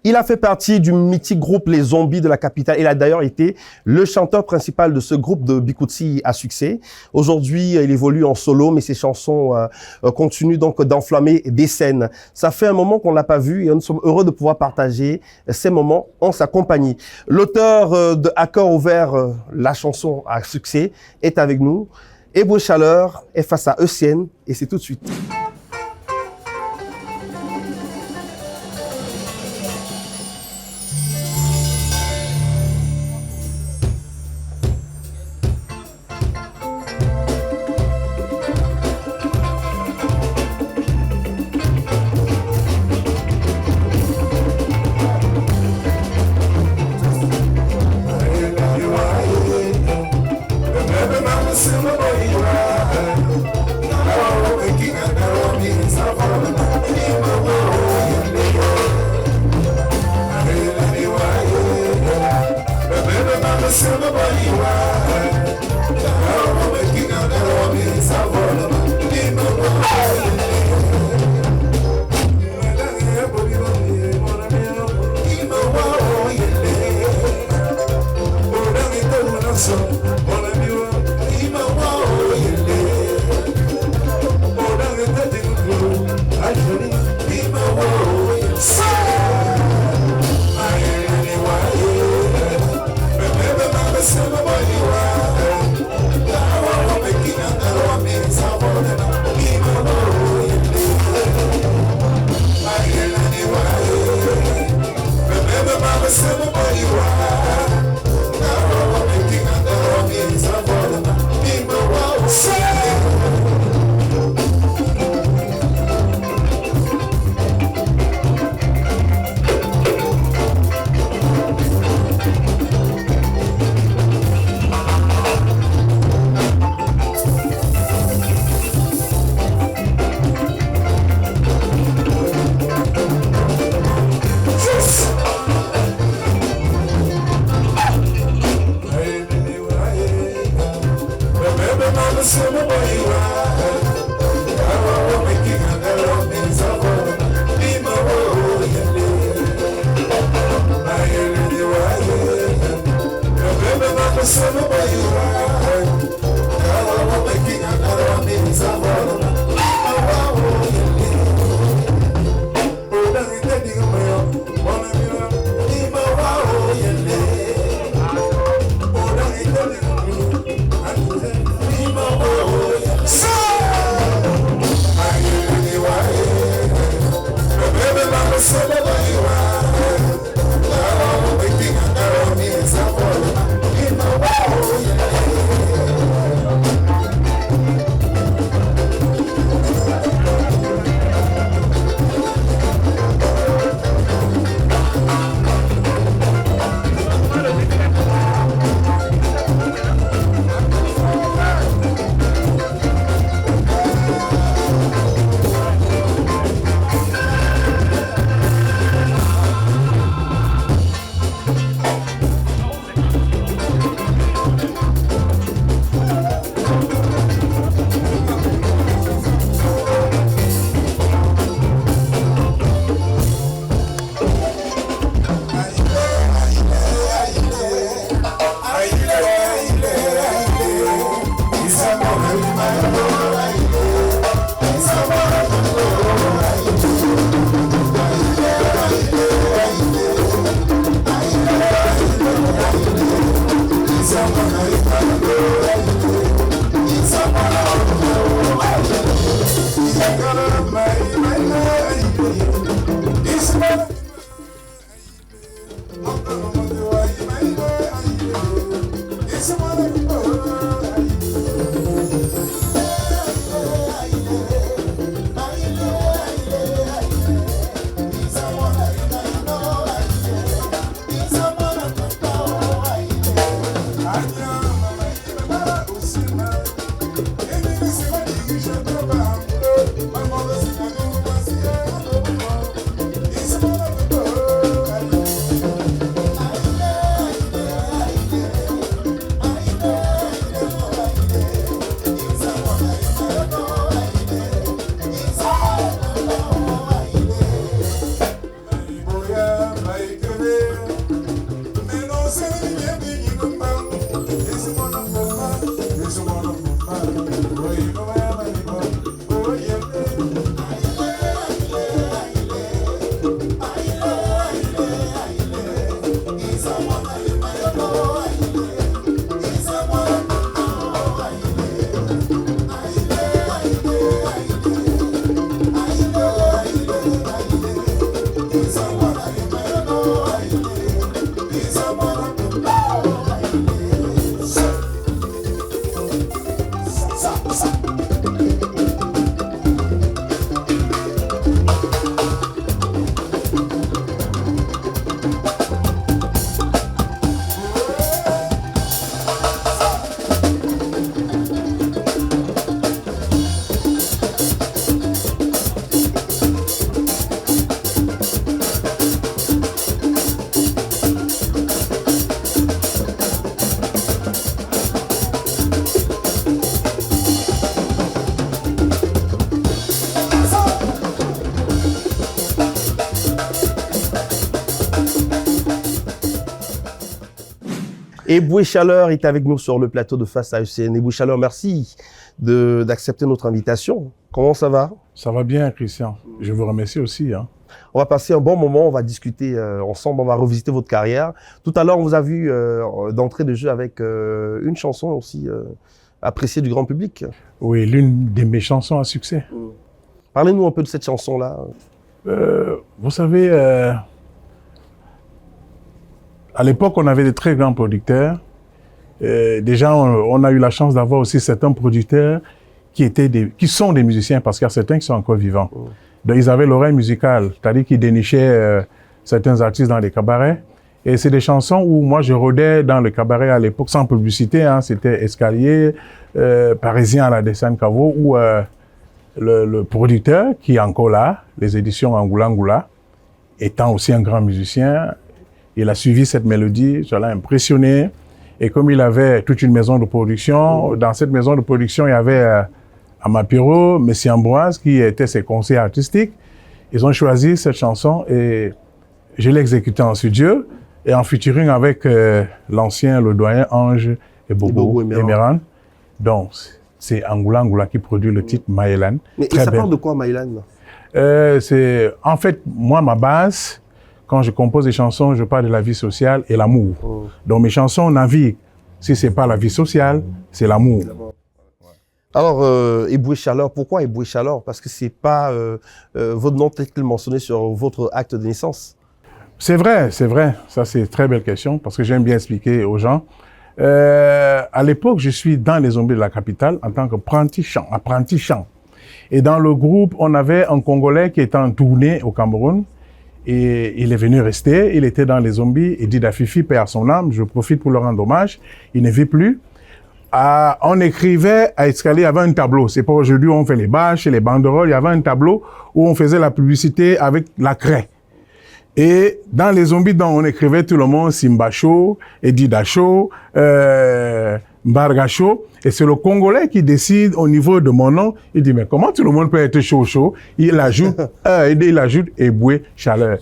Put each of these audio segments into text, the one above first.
Il a fait partie du mythique groupe Les Zombies de la capitale. Il a d'ailleurs été le chanteur principal de ce groupe de Bikutsi à succès. Aujourd'hui, il évolue en solo, mais ses chansons continuent donc d'enflammer des scènes. Ça fait un moment qu'on l'a pas vu et nous sommes heureux de pouvoir partager ces moments en sa compagnie. L'auteur de Accord ouvert, la chanson à succès, est avec nous. Eboué Chaleur est face à Eusienne et c'est tout de suite. Eboué Chaleur est avec nous sur le plateau de Face à UCN. Eboué Chaleur, merci d'accepter notre invitation. Comment ça va? Ça va bien, Christian. Je vous remercie aussi. On va passer un bon moment, on va discuter ensemble, on va revisiter votre carrière. Tout à l'heure, on vous a vu d'entrée de jeu avec une chanson aussi appréciée du grand public. Oui, l'une de mes chansons à succès. Parlez-nous un peu de cette chanson-là. Vous savez, à l'époque, on avait de très grands producteurs. Déjà, on a eu la chance d'avoir aussi certains producteurs qui sont des musiciens, parce qu'il y a certains qui sont encore vivants. Donc, ils avaient l'oreille musicale, c'est-à-dire qu'ils dénichaient certains artistes dans les cabarets. Et c'est des chansons où moi, je rôdais dans le cabaret à l'époque, sans publicité. C'était Escalier, Parisien à la Descente Caveau, où le producteur, qui est encore là, les éditions Angoula Angoula, étant aussi un grand musicien, il a suivi cette mélodie, ça l'a impressionné. Et comme il avait toute une maison de production, dans cette maison de production, il y avait Amapiro, Messie Ambroise, qui étaient ses conseillers artistiques. Ils ont choisi cette chanson et je l'ai exécutée en studio et en featuring avec l'ancien, le doyen Ange et Bobo Emeran. Donc, c'est Angoula Angoula qui produit le titre Maëlan. Mais ça parle de quoi, Maëlan? En fait, moi, ma base, quand je compose des chansons, je parle de la vie sociale et l'amour. Donc mes chansons naviguent. Si c'est pas la vie sociale, c'est l'amour. Alors, Eboué Chaleur, pourquoi Eboué Chaleur? Parce que c'est pas votre nom tel que mentionné sur votre acte de naissance. C'est vrai, c'est vrai. Ça, c'est une très belle question parce que j'aime bien expliquer aux gens. À l'époque, je suis dans les zombies de la capitale en tant qu'apprenti chant. Et dans le groupe, on avait un Congolais qui était en tournée au Cameroun. Et il est venu rester, il était dans les zombies, et Dida Fifi, paix à son âme, je profite pour le rendre hommage, il ne vit plus. On écrivait à Escalier, il y avait un tableau, c'est pas aujourd'hui où on fait les bâches et les banderoles, il y avait un tableau où on faisait la publicité avec la craie. Et dans les zombies, on écrivait tout le monde, Simba Show, Dida Show, Mbarga Show, et c'est le Congolais qui décide au niveau de mon nom. Il dit, mais comment tout le monde peut être chaud? Il ajoute Eboué Chaleur.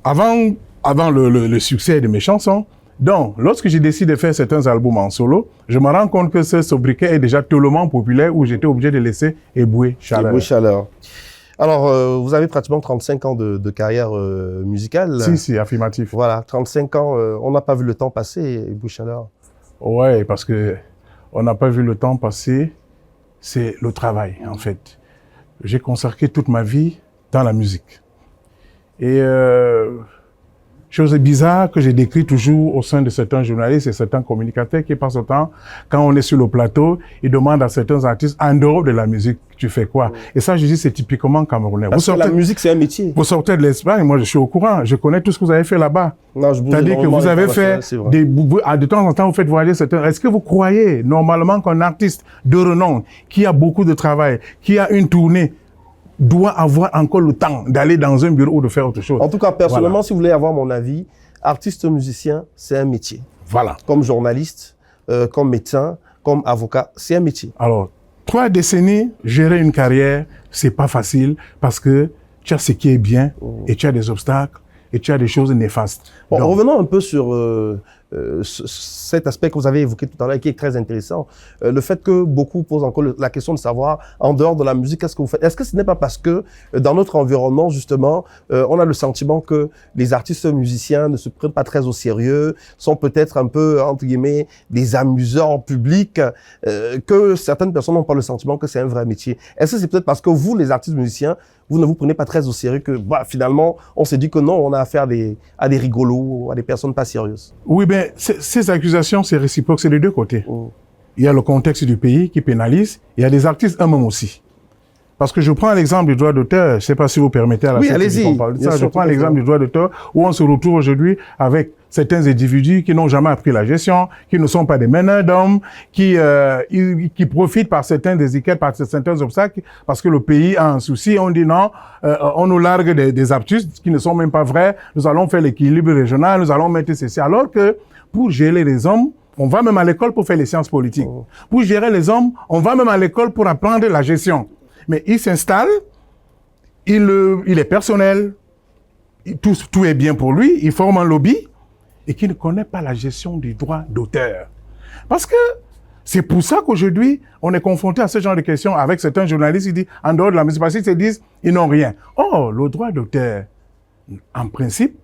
Avant le succès de mes chansons, donc, lorsque j'ai décidé de faire certains albums en solo, je me rends compte que ce sobriquet est déjà tellement populaire où j'étais obligé de laisser Eboué Chaleur. Eboué Chaleur. Alors, vous avez pratiquement 35 ans de carrière musicale. Si, affirmatif. Voilà, 35 ans, on n'a pas vu le temps passer, Eboué Chaleur. Ouais, parce que on n'a pas vu le temps passer, c'est le travail, en fait. J'ai consacré toute ma vie dans la musique. Et chose bizarre que j'ai décrit toujours au sein de certains journalistes et certains communicateurs qui passent le temps, quand on est sur le plateau, ils demandent à certains artistes, en dehors de la musique, tu fais quoi? Et ça, je dis, c'est typiquement camerounais. Parce que la musique, c'est un métier. Vous sortez de l'Espagne, moi je suis au courant, je connais tout ce que vous avez fait là-bas. C'est-à-dire que vous avez fait, de temps en temps, vous faites voyager certains. Est-ce que vous croyez normalement qu'un artiste de renom, qui a beaucoup de travail, qui a une tournée, doit avoir encore le temps d'aller dans un bureau ou de faire autre chose? En tout cas, personnellement, si vous voulez avoir mon avis, artiste musicien, c'est un métier. Voilà. Comme journaliste, comme médecin, comme avocat, c'est un métier. Alors, 3 décennies, gérer une carrière, c'est pas facile parce que tu as ce qui est bien et tu as des obstacles et tu as des choses néfastes. Bon, revenons un peu sur cet aspect que vous avez évoqué tout à l'heure, qui est très intéressant. Le fait que beaucoup posent encore la question de savoir, en dehors de la musique, qu'est-ce que vous faites? Est-ce que ce n'est pas parce que dans notre environnement, justement, on a le sentiment que les artistes musiciens ne se prennent pas très au sérieux, sont peut-être un peu, entre guillemets, des amuseurs en public, que certaines personnes n'ont pas le sentiment que c'est un vrai métier? Est-ce que c'est peut-être parce que vous, les artistes musiciens, vous ne vous prenez pas très au sérieux que, finalement, on s'est dit que non, on a affaire à des rigolos, à des personnes pas sérieuses? Oui, ben, ces accusations, c'est réciproque, c'est des deux côtés. Il y a le contexte du pays qui pénalise, il y a des artistes eux-mêmes aussi. Parce que je prends l'exemple du droit d'auteur, je ne sais pas si vous permettez à la allez-y. Je prends l'exemple du droit d'auteur où on se retrouve aujourd'hui avec certains individus qui n'ont jamais appris la gestion, qui ne sont pas des meneurs d'hommes, qui profitent par certains désiquettes, par certains obstacles, parce que le pays a un souci. On dit non, on nous largue des artistes qui ne sont même pas vrais. Nous allons faire l'équilibre régional, nous allons mettre ceci. Alors que pour gérer les hommes, on va même à l'école pour faire les sciences politiques. Pour gérer les hommes, on va même à l'école pour apprendre la gestion. Mais il s'installe, il est personnel, tout est bien pour lui, il forme un lobby et qui ne connaît pas la gestion du droit d'auteur. Parce que c'est pour ça qu'aujourd'hui, on est confronté à ce genre de questions avec certains journalistes qui disent, en dehors de la musique, parce qu'ils se disent, ils n'ont rien. Or, le droit d'auteur, en principe,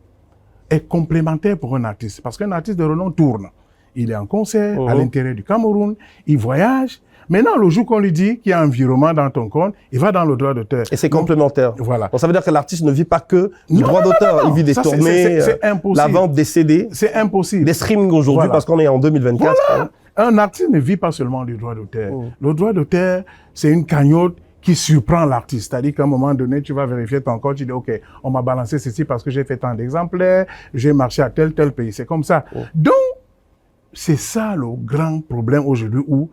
est complémentaire pour un artiste. Parce qu'un artiste de renom tourne. Il est en concert à l'intérieur du Cameroun, il voyage. Maintenant, le jour qu'on lui dit qu'il y a un virement dans ton compte, il va dans le droit d'auteur. Et c'est complémentaire. Voilà. Donc, ça veut dire que l'artiste ne vit pas que du droit d'auteur. Il vit des tournées, la vente des CD. C'est impossible. Des streamings aujourd'hui, parce qu'on est en 2024. Voilà. Hein. Un artiste ne vit pas seulement du droit d'auteur. Le droit d'auteur, c'est une cagnotte qui surprend l'artiste. C'est-à-dire qu'à un moment donné, tu vas vérifier ton compte, tu dis, OK, on m'a balancé ceci parce que j'ai fait tant d'exemplaires, j'ai marché à tel pays. C'est comme ça. Donc, c'est ça le grand problème aujourd'hui où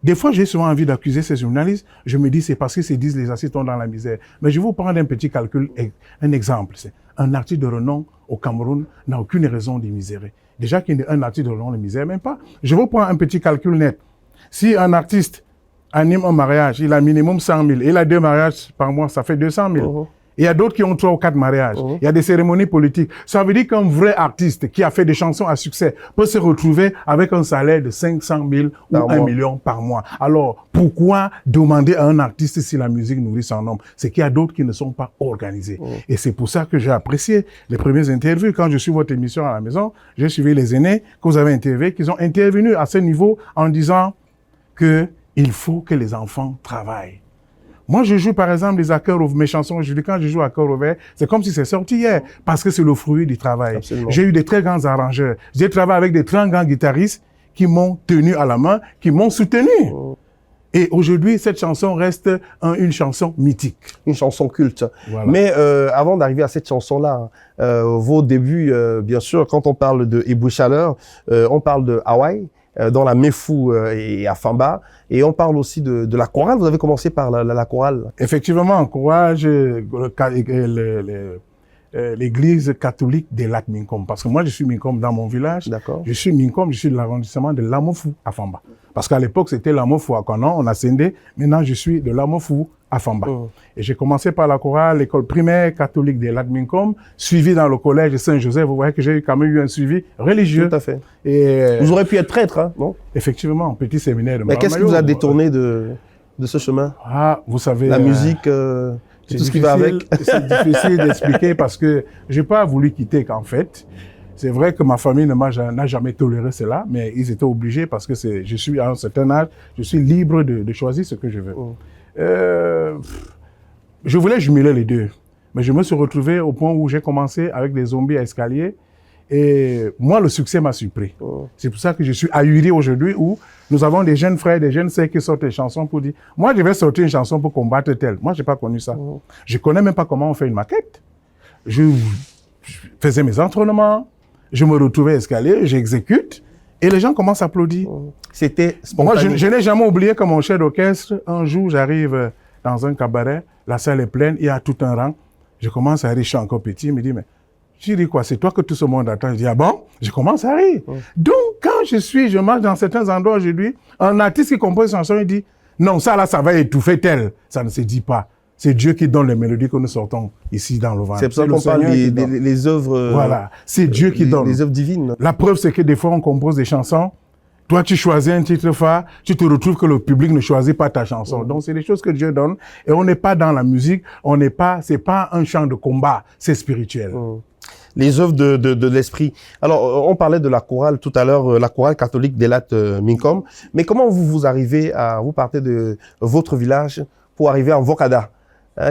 des fois, j'ai souvent envie d'accuser ces journalistes. Je me dis, c'est parce qu'ils se disent les artistes sont dans la misère. Mais je vais vous prendre un petit calcul, un exemple. Un artiste de renom au Cameroun n'a aucune raison de misérer. Déjà qu'un artiste de renom ne misère même pas. Je vous prends un petit calcul net. Si un artiste anime un mariage, il a minimum 100 000. Il a 2 mariages par mois, ça fait 200 000. Il y a d'autres qui ont 3 ou 4 mariages. Il y a des cérémonies politiques. Ça veut dire qu'un vrai artiste qui a fait des chansons à succès peut se retrouver avec un salaire de 500 000 ou 1 million par mois. Alors, pourquoi demander à un artiste si la musique nourrit son homme? C'est qu'il y a d'autres qui ne sont pas organisés. Et c'est pour ça que j'ai apprécié les premières interviews. Quand je suis votre émission à la maison, j'ai suivi les aînés que vous avez interviewés, qui ont intervenu à ce niveau en disant que il faut que les enfants travaillent. Moi, je joue par exemple des accords mes chansons aujourd'hui. Quand je joue à cœur ouvert, c'est comme si c'est sorti hier, parce que c'est le fruit du travail. J'ai eu des très grands arrangeurs. J'ai travaillé avec des très grands guitaristes qui m'ont tenu à la main, qui m'ont soutenu. Et aujourd'hui, cette chanson reste une chanson mythique. Une chanson culte. Voilà. Mais avant d'arriver à cette chanson-là, vos débuts, bien sûr, quand on parle de Ebou Chaleur, on parle de Hawaï, dans la Mefou et à Famba, et on parle aussi de la chorale. Vous avez commencé par la chorale. Effectivement, en courage, l'église catholique des Lacs Minkom. Parce que moi, je suis Minkom dans mon village. D'accord. Je suis Minkom, je suis de l'arrondissement de Lamofou à Famba. Parce qu'à l'époque, c'était Lamofou à Konan, on a scindé. Maintenant, je suis de Lamofou à Famba. Et j'ai commencé par la chorale, l'école primaire catholique des Lacs Minkom, suivi dans le collège Saint-Joseph. Vous voyez que j'ai quand même eu un suivi religieux. Tout à fait. Et vous aurez pu être prêtre, hein, non? Effectivement, petit séminaire de Mais qu'est-ce qui vous a détourné de ce chemin? Ah, vous savez... La musique, tout ce qui va avec. C'est difficile d'expliquer parce que j'ai pas voulu quitter qu'en fait. C'est vrai que ma famille n'a jamais toléré cela, mais ils étaient obligés parce que je suis à un certain âge, je suis libre de choisir ce que je veux. Je voulais jumeler les deux, mais je me suis retrouvé au point où j'ai commencé avec des zombies à escalier et moi, le succès m'a surpris. C'est pour ça que je suis ahuri aujourd'hui où nous avons des jeunes frères, des jeunes sœurs qui sortent des chansons pour dire « Moi, je vais sortir une chanson pour combattre tel. » Moi, j'ai pas connu ça. Je connais même pas comment on fait une maquette. Je faisais mes entraînements, je me retrouvais à escalier, j'exécute, et les gens commencent à applaudir. C'était spontané. Moi, je n'ai jamais oublié que mon chef d'orchestre, un jour, j'arrive dans un cabaret, la salle est pleine, il y a tout un rang. Je commence à rire, je suis encore petit, il me dit, mais tu dis quoi, c'est toi que tout ce monde attend. Je dis, ah bon? Je commence à rire. Donc, quand je marche dans certains endroits aujourd'hui, un artiste qui compose une chanson, il dit, non, ça là, ça va étouffer tel. Ça ne se dit pas. C'est Dieu qui donne les mélodies que nous sortons ici dans le ventre. C'est pour ça qu'on parle des œuvres. Voilà, c'est Dieu qui donne. Les œuvres divines. La preuve, c'est que des fois, on compose des chansons. Toi, tu choisis un titre phare, tu te retrouves que le public ne choisit pas ta chanson. Donc, c'est des choses que Dieu donne. Et on n'est pas dans la musique, c'est pas un chant de combat, c'est spirituel. Les œuvres de l'esprit. Alors, on parlait de la chorale tout à l'heure, la chorale catholique d'Elat Minkom. Mais comment vous partez de votre village pour arriver en Vokada,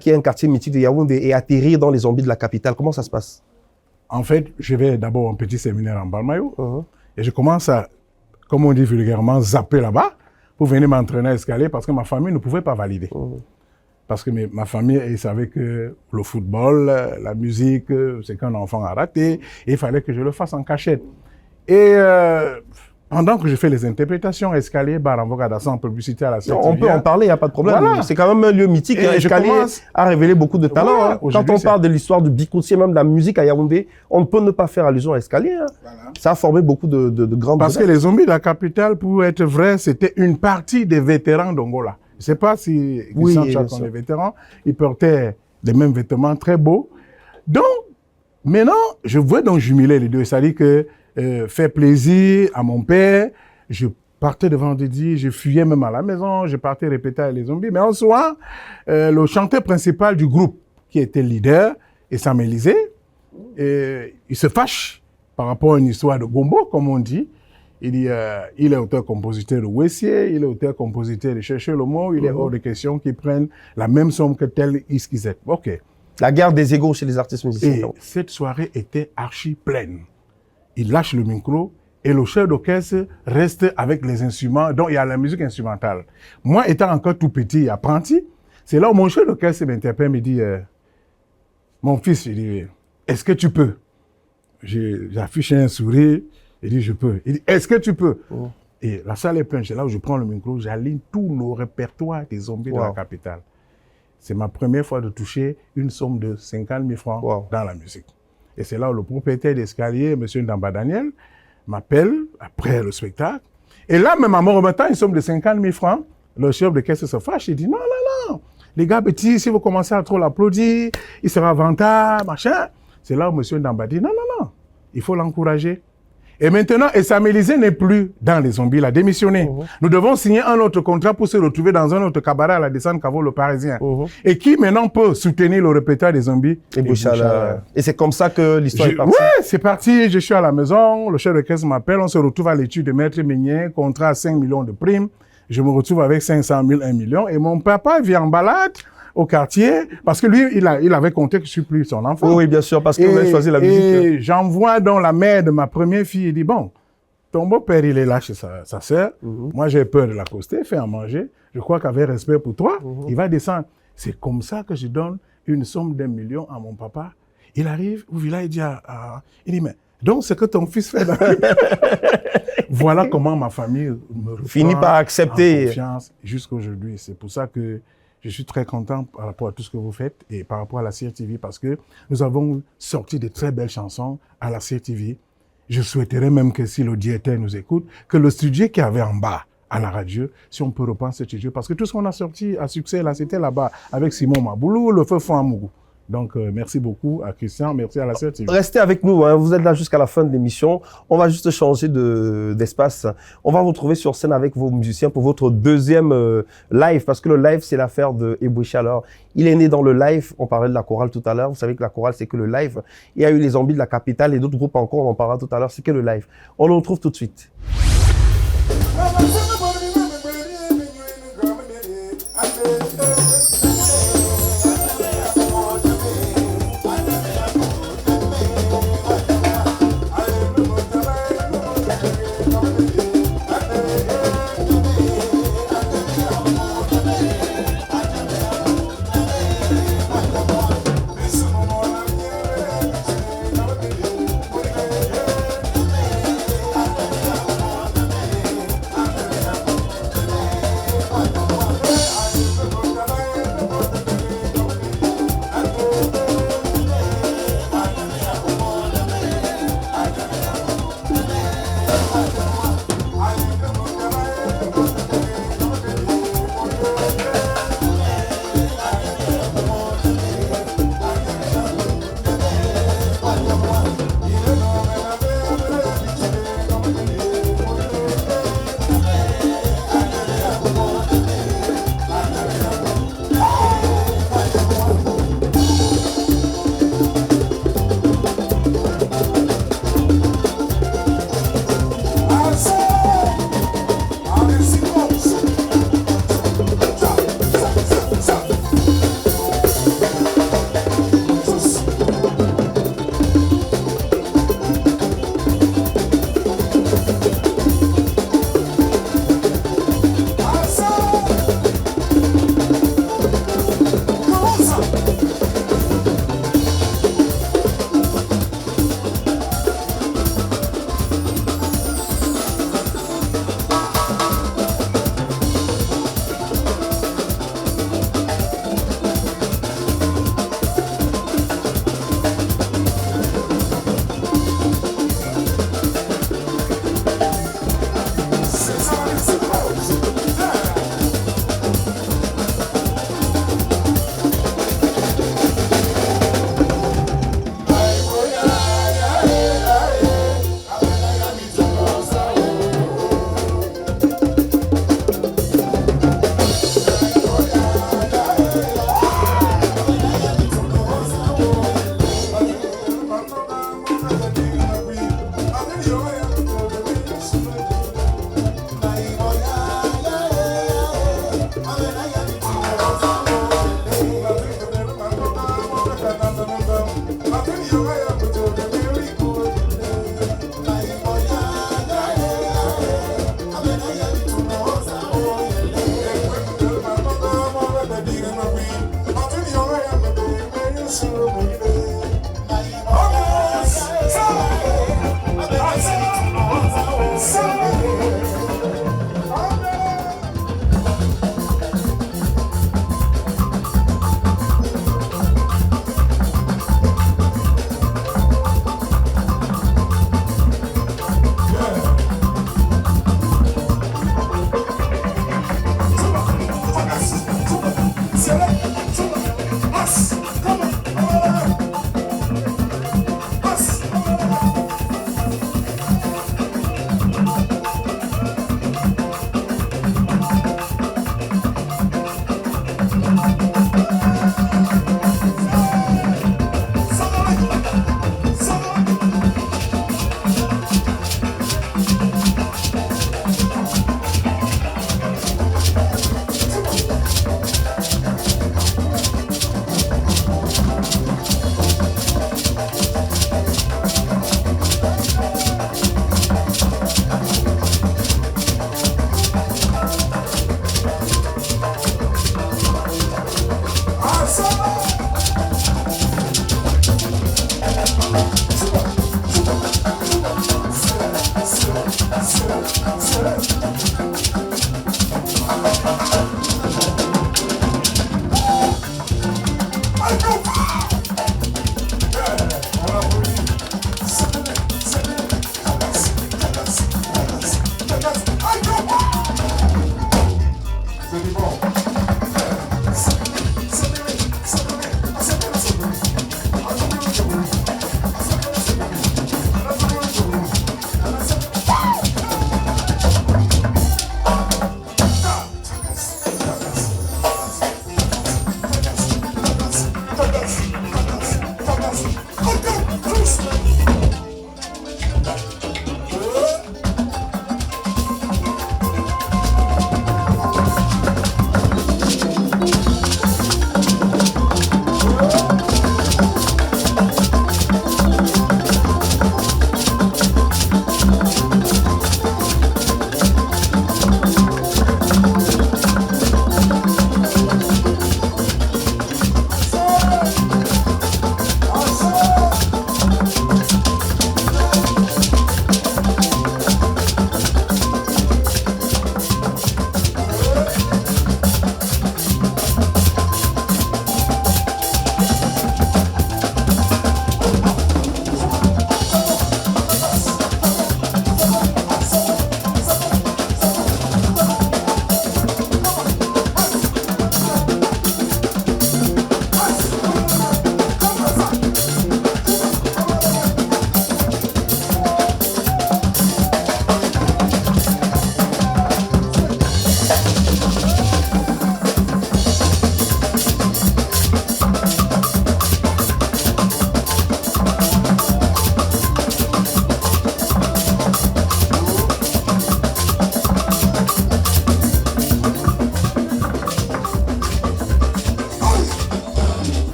qui est un quartier mythique de Yaoundé, et atterrir dans les zombies de la capitale? Comment ça se passe? En fait, je vais d'abord un petit séminaire en Balmayo, et je commence à, comme on dit vulgairement, zapper là-bas pour venir m'entraîner à escalier parce que ma famille ne pouvait pas valider. Parce que ma famille, ils savaient que le football, la musique, c'est qu'un enfant a raté, et il fallait que je le fasse en cachette. Et pendant que je fais les interprétations, escalier, bar en Vokada, sans publicité à la CRTV. On peut en parler, il n'y a pas de problème. Voilà. C'est quand même un lieu mythique. Escalier a révélé beaucoup de talents. Voilà, quand on parle de l'histoire du Bikoutsi, même de la musique à Yaoundé, on ne peut ne pas faire allusion à Escalier. Voilà. Ça a formé beaucoup de grandes... Parce que les zombies de la capitale, pour être vrai, c'était une partie des vétérans d'Angola. Je ne sais pas si sont les vétérans, ils portaient les mêmes vêtements très beaux. Donc, maintenant, je veux donc jumeler les deux. C'est-à-dire que faire plaisir à mon père, je partais de vendredi, je fuyais même à la maison, je partais répéter avec les zombies. Mais en soir, le chanteur principal du groupe, qui était leader, et Sam Élisée, il se fâche par rapport à une histoire de Gombo, comme on dit. Il dit, il est auteur-compositeur de Wessier, il est auteur-compositeur de Chercher le mot, il est hors de question qu'ils prennent la même somme que tel Iskizet. OK. La guerre des égos chez les artistes musiciens. Et cette soirée était archi pleine. Il lâche le micro et le chef d'orchestre reste avec les instruments. Donc, il y a la musique instrumentale. Moi, étant encore tout petit, apprenti, c'est là où mon chef d'orchestre m'interpelle, me dit, mon fils, il dit, est-ce que tu peux? J'affiche un sourire, il dit, je peux. Il dit, est-ce que tu peux? Et la salle est pleine, c'est là où je prends le micro, j'aligne tout le répertoire des zombies de la capitale. C'est ma première fois de toucher une somme de 50 000 francs dans la musique. Et c'est là où le propriétaire d'Escalier, M. Ndamba Daniel, m'appelle après le spectacle. Et là, même en me remettant une somme de 50 000 francs, le chef de caisse se fâche. Il dit, non, non, non. Les gars petits, si vous commencez à trop l'applaudir, il sera vantard, machin. C'est là où M. Ndamba dit, non, non, non. Il faut l'encourager. Et maintenant, Sam Élisée n'est plus dans les zombies, il a démissionné. Nous devons signer un autre contrat pour se retrouver dans un autre cabaret à la descente Cavo, le Parisien. Et qui maintenant peut soutenir le répertoire des zombies? Et c'est comme ça que l'histoire est partie? Oui, c'est parti. Je suis à la maison, le chef de caisse m'appelle, on se retrouve à l'étude de Maître Meunier, contrat à 5 millions de primes. Je me retrouve avec 500 000, 1 million. Et mon papa vient en balade au quartier, parce que lui, il avait compté que je suis plus son enfant. Oui, bien sûr, parce qu'il avait choisi la musique. Et j'envoie donc la mère de ma première fille, il dit, bon, ton beau-père, il est là chez sa sœur. Moi, j'ai peur de l'accoster, fais à manger. Je crois qu'avec respect pour toi, il va descendre. C'est comme ça que je donne une somme d'1 million à mon papa. Il arrive au village, il dit, mais donc, c'est que ton fils fait là. Voilà comment ma famille me finit par accepter. En confiance jusqu'à aujourd'hui. C'est pour ça que je suis très content par rapport à tout ce que vous faites et par rapport à la CRTV parce que nous avons sorti de très belles chansons à la CRTV. Je souhaiterais même que si le directeur nous écoute, que le studio qu'il y avait en bas à la radio, si on peut reprendre ce studio, parce que tout ce qu'on a sorti à succès là, c'était là-bas avec Simon Maboulou, le feu Fouamougou. Donc, merci beaucoup à Christian, merci à la CRTV. Restez avec nous, hein, vous êtes là jusqu'à la fin de l'émission. On va juste changer d'espace. On va vous retrouver sur scène avec vos musiciens pour votre deuxième live, parce que le live, c'est l'affaire de Eboué Chaleur. Il est né dans le live, on parlait de la chorale tout à l'heure, vous savez que la chorale, c'est que le live. Il y a eu les zombies de la capitale et d'autres groupes encore, on en parlera tout à l'heure, c'est que le live. On le retrouve tout de suite.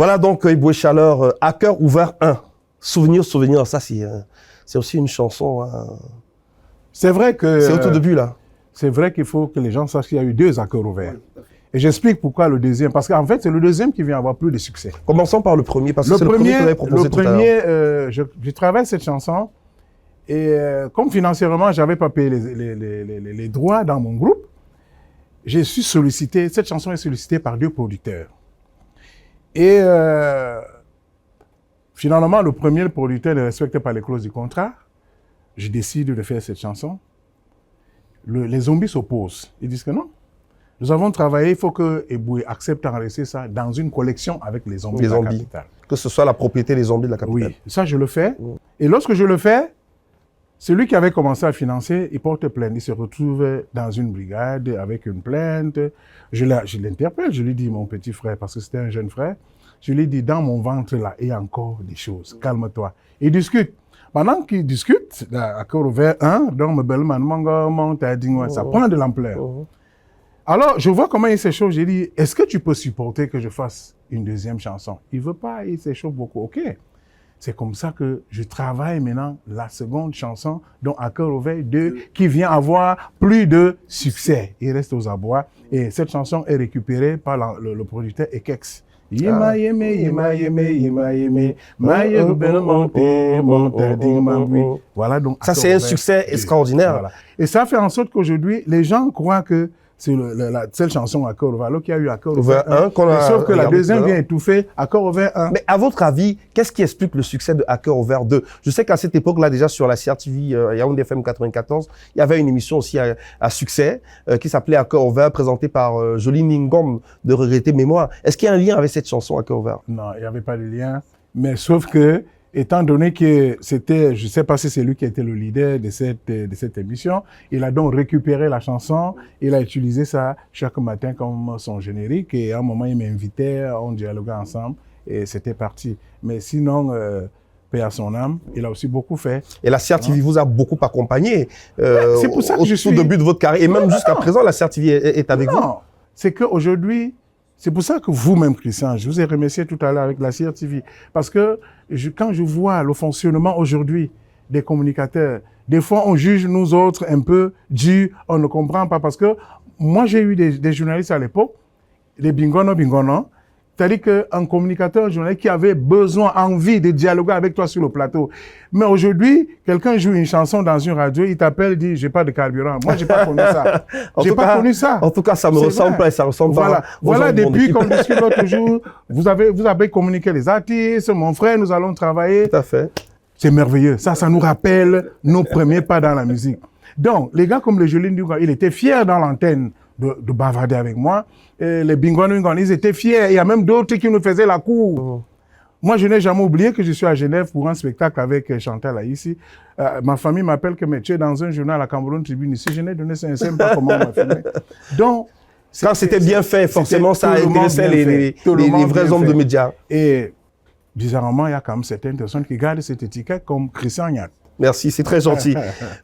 Voilà donc Eboué Chaleur, à cœur ouvert 1. Souvenir, souvenir, ça c'est aussi une chanson. C'est vrai que... C'est au tout début là. C'est vrai qu'il faut que les gens sachent qu'il y a eu 2 à cœur ouvert. Et j'explique pourquoi le deuxième. Parce qu'en fait, c'est le deuxième qui vient avoir plus de succès. Commençons par le premier, parce que c'est le premier que vous avez proposé tout à l'heure. Le premier, je travaille cette chanson. Et comme financièrement, j'avais pas payé les droits dans mon groupe, j'ai su solliciter, cette chanson est sollicitée par 2 producteurs. Et finalement, le premier producteur ne respectait pas les clauses du contrat. Je décide de faire cette chanson. Les zombies s'opposent. Ils disent que non. Nous avons travaillé, il faut que Eboué accepte d'enregistrer ça dans une collection avec les zombies de la capitale. Que ce soit la propriété des zombies de la capitale. Oui, ça je le fais. Et lorsque je le fais, celui qui avait commencé à financer, il porte plainte. Il se retrouve dans une brigade avec une plainte. Je l'interpelle, je lui dis, mon petit frère, parce que c'était un jeune frère, je lui dis, dans mon ventre là, il y a encore des choses, calme-toi. Il discute. Pendant qu'il discute, à cœur ouvert 1, donc ça prend de l'ampleur. Alors, je vois comment il s'échauffe. J'ai dit, est-ce que tu peux supporter que je fasse une deuxième chanson? Il veut pas, il s'échauffe beaucoup. OK. C'est comme ça que je travaille maintenant la seconde chanson, dont À cœur ouvert 2, qui vient avoir plus de succès. Il reste aux abois. Et cette chanson est récupérée par le producteur Ekex. Voilà, donc. Ça, c'est un succès extraordinaire. Voilà. Et ça fait en sorte qu'aujourd'hui, les gens croient que c'est la seule chanson à cœur ouvert, alors qu'il y a eu à cœur ouvert 1. Sauf que la deuxième vient étouffer à cœur ouvert 1. Mais à votre avis, qu'est-ce qui explique le succès de À cœur ouvert 2? Je sais qu'à cette époque-là, déjà sur la CRTV Yaoundé FM 94, il y avait une émission aussi à succès qui s'appelait À cœur ouvert, présentée par Jolie Ningom de Regretter Mémoire. Est-ce qu'il y a un lien avec cette chanson À cœur ouvert? Non, il n'y avait pas de lien. Mais sauf que, étant donné que c'était, je ne sais pas si c'est lui qui était le leader de cette émission, il a donc récupéré la chanson, il a utilisé ça chaque matin comme son générique, et à un moment, il m'invitait, on dialoguait ensemble, et c'était parti. Mais sinon, paix à son âme, il a aussi beaucoup fait. Et la CRTV vous a beaucoup accompagné c'est pour ça que je suis... au début de votre carrière, et même jusqu'à présent, la CRTV est avec vous. Non, c'est qu'aujourd'hui, c'est pour ça que vous-même, Christian, je vous ai remercié tout à l'heure avec la CRTV. Parce que quand je vois le fonctionnement aujourd'hui des communicateurs, des fois on juge nous autres un peu dur, on ne comprend pas. Parce que moi, j'ai eu des journalistes à l'époque, des bingono, c'est-à-dire qu'un communicateur, un journaliste qui avait besoin, envie de dialoguer avec toi sur le plateau. Mais aujourd'hui, quelqu'un joue une chanson dans une radio, il t'appelle, dit, j'ai pas de carburant. Moi, j'ai pas connu ça. J'ai pas connu ça. En tout cas, ça me ressemble pas et ça ressemble pas. Voilà, depuis qu'on discute l'autre jour, vous avez communiqué les artistes, mon frère, nous allons travailler. Tout à fait. C'est merveilleux. Ça nous rappelle nos premiers pas dans la musique. Donc, les gars comme le Jolene Dugan, il était fier dans l'antenne de bavarder avec moi. Et les Bingono, ils étaient fiers. Il y a même d'autres qui nous faisaient la cour. Moi, je n'ai jamais oublié que je suis à Genève pour un spectacle avec Chantal ici. Ma famille m'appelle que tu es dans un journal à Cameroun Tribune ici. Je n'ai donné ça, je ne sais pas comment on m'a filmé. Donc, quand c'était bien fait, forcément, ça a intéressé les vrais hommes de médias. Et bizarrement, il y a quand même certaines personnes qui gardent cette étiquette comme Christian Niat. Merci, c'est très gentil.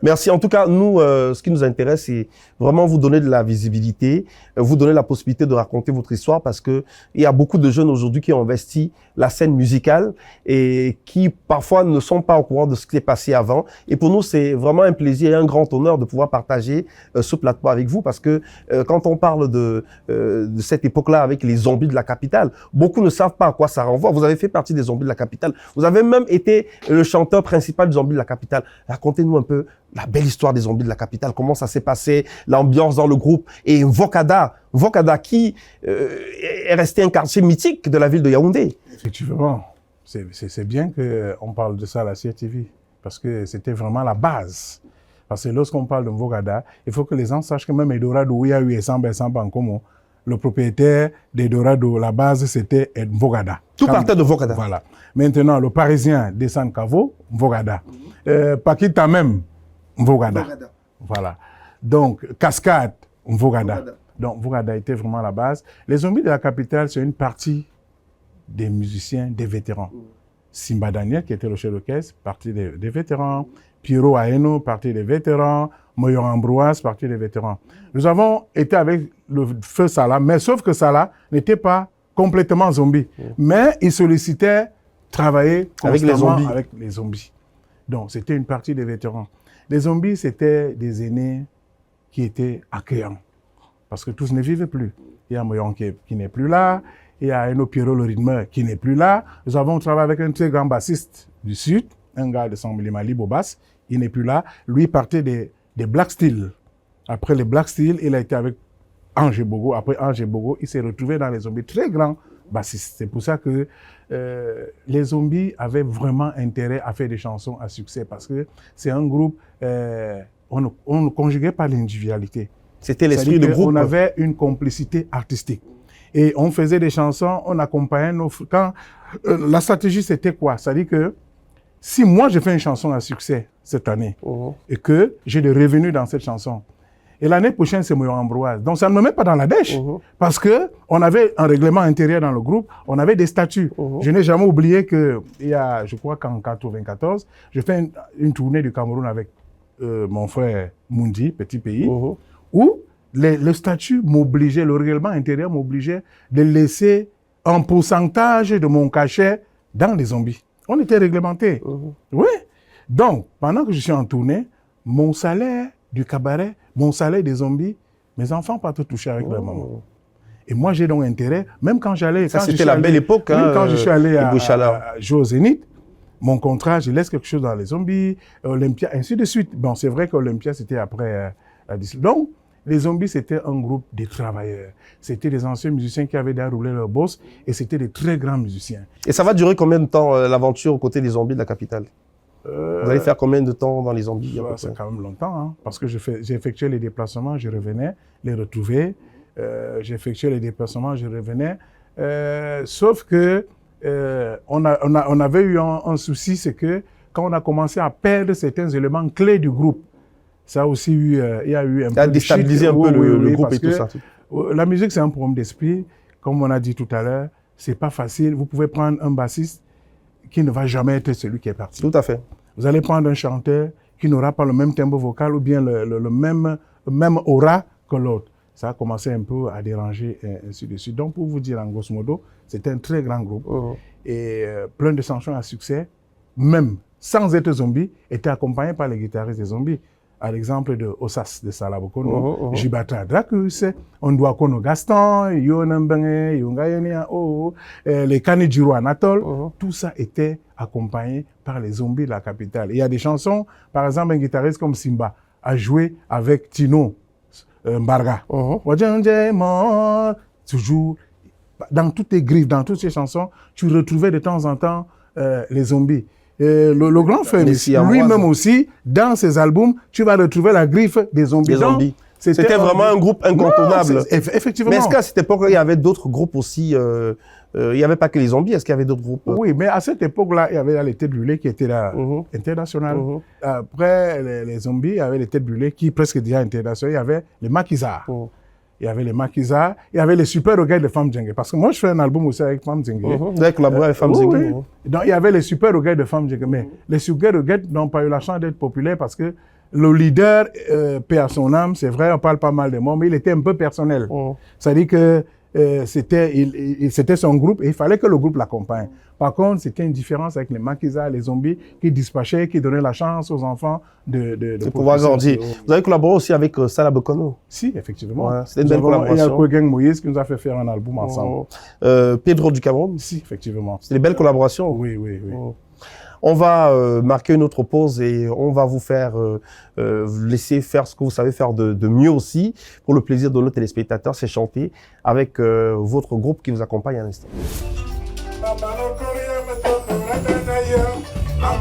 Merci. En tout cas, nous, ce qui nous intéresse, c'est vraiment vous donner de la visibilité, vous donner la possibilité de raconter votre histoire, parce que il y a beaucoup de jeunes aujourd'hui qui ont investi la scène musicale et qui parfois ne sont pas au courant de ce qui est passé avant. Et pour nous, c'est vraiment un plaisir et un grand honneur de pouvoir partager ce plateau avec vous, parce que quand on parle de cette époque-là avec les zombies de la capitale, beaucoup ne savent pas à quoi ça renvoie. Vous avez fait partie des zombies de la capitale. Vous avez même été le chanteur principal des zombies de la capitale. Racontez-nous un peu la belle histoire des zombies de la capitale, comment ça s'est passé, l'ambiance dans le groupe, et Mvokada qui est resté un quartier mythique de la ville de Yaoundé. Effectivement, c'est bien qu'on parle de ça à la CRTV, parce que c'était vraiment la base. Parce que lorsqu'on parle de Mvokada, il faut que les gens sachent que même Edorado, où il y a eu Essamba en commun, le propriétaire d'Edorado, la base, c'était Mvokada. Tout partait de Mvokada. Voilà. Maintenant, le Parisien descend Cavo, Mvokada. Paquita même, Mvokada. Voilà. Donc, Cascade, Mvokada. Donc, Mvokada était vraiment la base. Les zombies de la capitale, c'est une partie des musiciens, des vétérans. Simba Daniel, qui était le chef d'orchestre, partie des vétérans. Pierrot Aeno, partie des vétérans. Moyo Ambroise, partie des vétérans. Nous avons été avec le feu Salah, mais sauf que Salah n'était pas complètement zombie. Mais ils sollicitaient travailler constamment avec les zombies. Donc, c'était une partie des vétérans. Les zombies, c'était des aînés qui étaient accueillants. Parce que tous ne vivent plus. Il y a Moyon qui n'est plus là. Il y a Eno Pierrot, le rythmeur, qui n'est plus là. Nous avons travaillé avec un très grand bassiste du Sud, un gars de Sambilimali, Bobas. Il n'est plus là. Lui partait des Black Steel. Après les Black Steel, il a été avec Ange Bogo. Après Ange Bogo, il s'est retrouvé dans les zombies. Très grand bassiste. C'est pour ça que les zombies avaient vraiment intérêt à faire des chansons à succès. Parce que c'est un groupe, on ne conjuguait pas l'individualité. C'était l'esprit de groupe. On avait une complicité artistique. Et on faisait des chansons, on accompagnait nos... la stratégie, c'était quoi? C'est-à-dire que si moi, je fais une chanson à succès cette année et que j'ai des revenus dans cette chanson, et l'année prochaine, c'est Moyo Ambroise. Donc, ça ne me met pas dans la dèche parce qu'on avait un règlement intérieur dans le groupe, on avait des statuts. Je n'ai jamais oublié qu'il y a, je crois qu'en 1994, je fais une tournée du Cameroun avec mon frère Mundi, Petit Pays, où le statut m'obligeait, le règlement intérieur m'obligeait de laisser un pourcentage de mon cachet dans les zombies. On était réglementé. Oui. Donc, pendant que je suis en tournée, mon salaire du cabaret, mon salaire des zombies, mes enfants pas tout toucher avec leur maman. Et moi, j'ai donc intérêt, même quand j'allais... Ça, c'était la belle époque. Même quand je suis allé à jouer au Zénith, mon contrat, je laisse quelque chose dans les zombies, Olympia, ainsi de suite. Bon, c'est vrai qu'Olympia, c'était après la donc, les zombies, c'était un groupe de travailleurs. C'était des anciens musiciens qui avaient déjà roulé leur boss et c'était des très grands musiciens. Et ça va durer combien de temps, l'aventure aux côtés des zombies de la capitale? Vous allez faire combien de temps dans les zombies? C'est quand même longtemps, hein, parce que j'ai effectué les déplacements, je revenais, les retrouver. J'ai effectué les déplacements, je revenais. Sauf que on avait eu un souci, c'est que quand on a commencé à perdre certains éléments clés du groupe, ça a aussi eu, il y a eu un peu de déstabilisé un peu le groupe et tout ça. La musique, c'est un problème d'esprit. Comme on a dit tout à l'heure, c'est pas facile. Vous pouvez prendre un bassiste qui ne va jamais être celui qui est parti. Tout à fait. Vous allez prendre un chanteur qui n'aura pas le même timbre vocal ou bien le même aura que l'autre. Ça a commencé un peu à déranger, et ainsi de suite. Donc, pour vous dire en grosso modo, c'était un très grand groupe. Et plein de chansons à succès, même sans être zombie, étaient accompagnés par les guitaristes des zombies. À l'exemple de Osas de Salabokono, Jibata Dracus, Ondouakono Gaston, Yonambenge, Yongayenia, les Kanijiro Anatole, tout ça était accompagné par les zombies de la capitale. Il y a des chansons, par exemple, un guitariste comme Simba a joué avec Tino Mbarga. Toujours, dans toutes les griffes, dans toutes ces chansons, tu retrouvais de temps en temps les zombies. Le grand frère lui-même aussi, dans ses albums, tu vas retrouver la griffe des zombies. C'était vraiment un groupe incontournable. Non, effectivement. Mais est-ce qu'à cette époque, il y avait d'autres groupes aussi il n'y avait pas que les zombies, est-ce qu'il y avait d'autres groupes? Oui, mais à cette époque-là, il y avait les Têtes Brûlées qui étaient là, internationales. Après les zombies, il y avait les Têtes Brûlées qui presque déjà internationales. Il y avait les Maquisards. Il y avait les Maquisards, il y avait les Super Regains de Femme Djengue. Parce que moi, je fais un album aussi avec Femme Djengue. Vous avez collaboré avec Femme Djengue. Donc, il y avait les Super Regains de Femme Djengue. Mais les Super Regains n'ont pas eu la chance d'être populaires parce que le leader, paix à son âme, c'est vrai, on parle pas mal de moi, mais il était un peu personnel. C'est-à-dire que c'était son groupe et il fallait que le groupe l'accompagne. Par contre, c'était une différence avec les maquisards, les zombies qui dispatchaient, qui donnaient la chance aux enfants de pouvoir grandir. Vous avez collaboré aussi avec Salah Bokono? Si, effectivement. Ouais, c'était une belle collaboration. Il y a Kouegeng Moïse qui nous a fait faire un album ensemble. Pedro du Cameroun? Si, effectivement. C'était des belles collaborations. Oui. On va marquer une autre pause et on va vous faire laisser faire ce que vous savez faire de mieux aussi. Pour le plaisir de nos téléspectateurs, c'est chanter avec votre groupe qui vous accompagne à l'instant. I'm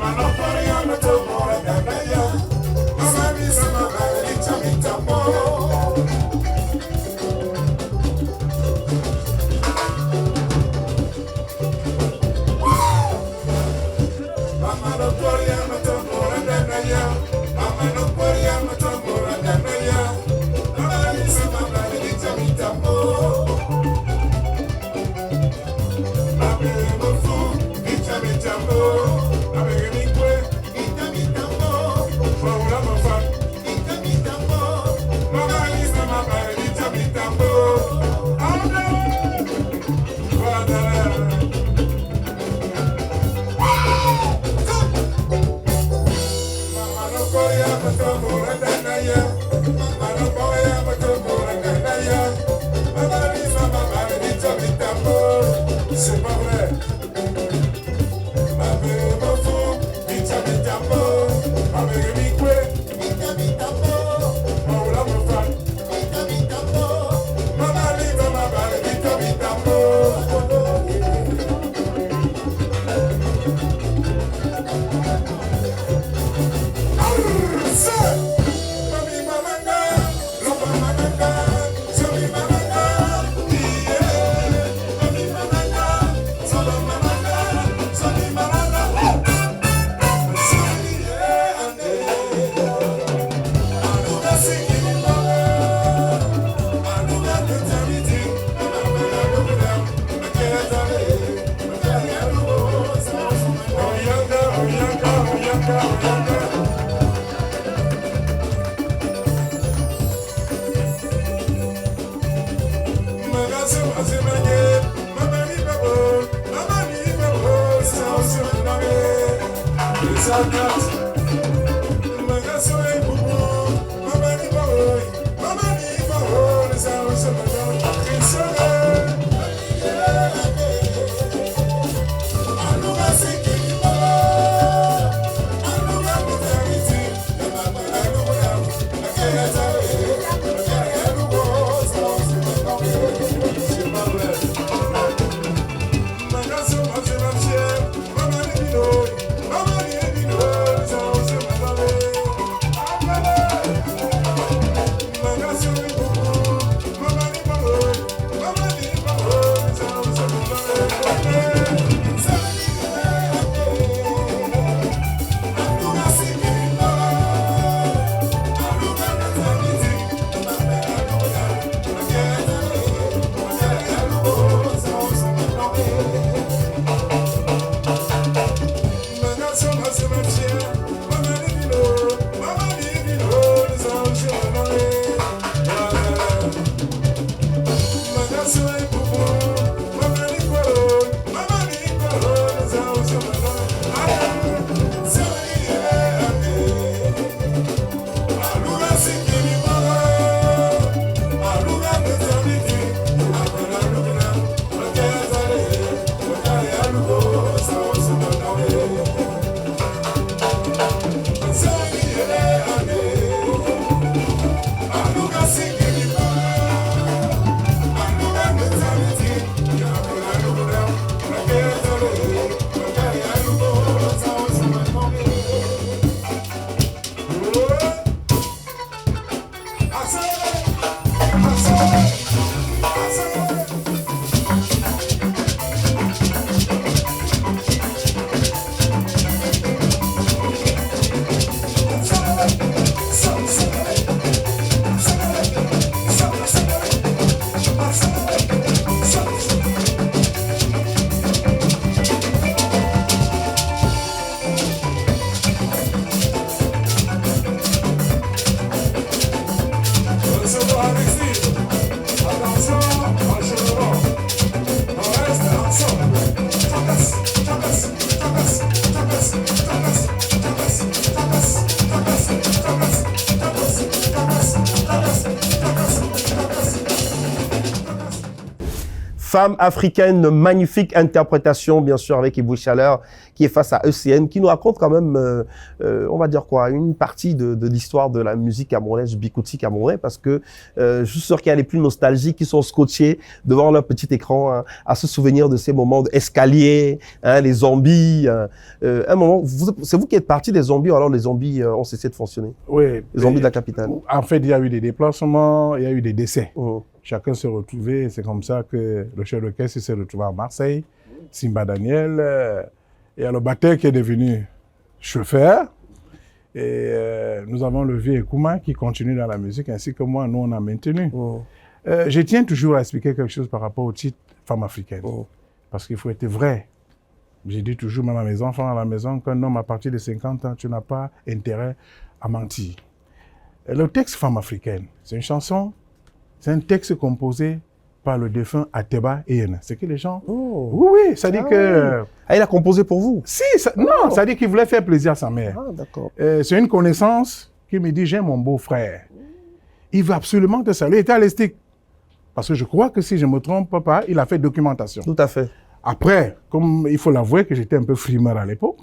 Femme africaine, magnifique interprétation, bien sûr, avec Eboué Chaleur, qui est face à ECN, qui nous raconte quand même, on va dire quoi, une partie de l'histoire de la musique camerounaise, du bikouti camerounais, parce que je suis sûr qu'il y a les plus nostalgiques qui sont scotchés devant leur petit écran, hein, à se souvenir de ces moments d'escalier, hein, les zombies. Un moment, c'est vous qui êtes parti des zombies, ou alors les zombies ont cessé de fonctionner? Oui. Les zombies de la capitale. En fait, il y a eu des déplacements, il y a eu des décès. Mmh. Chacun s'est retrouvé, c'est comme ça que le chef d'orchestre s'est retrouvé à Marseille, Simba Daniel, et le batteur qui est devenu chauffeur. Et nous avons le vieux Kouma qui continue dans la musique, ainsi que moi, nous on a maintenu. Je tiens toujours à expliquer quelque chose par rapport au titre Femme africaine, parce qu'il faut être vrai. J'ai dit toujours même à mes enfants à la maison qu'un homme à partir de 50 ans, tu n'as pas intérêt à mentir. Le texte Femme africaine, c'est une chanson. C'est un texte composé par le défunt Ateba Eyene. C'est que les gens... Oh. Oui, ça dit que... Ah, il a composé pour vous? Si, non, ça dit qu'il voulait faire plaisir à sa mère. Ah, d'accord. C'est une connaissance qui me dit, j'ai mon beau-frère. Il veut absolument te saluer. Il était à l'Estique. Parce que je crois que si je ne me trompe pas, il a fait documentation. Tout à fait. Après, comme il faut l'avouer que j'étais un peu frimeur à l'époque,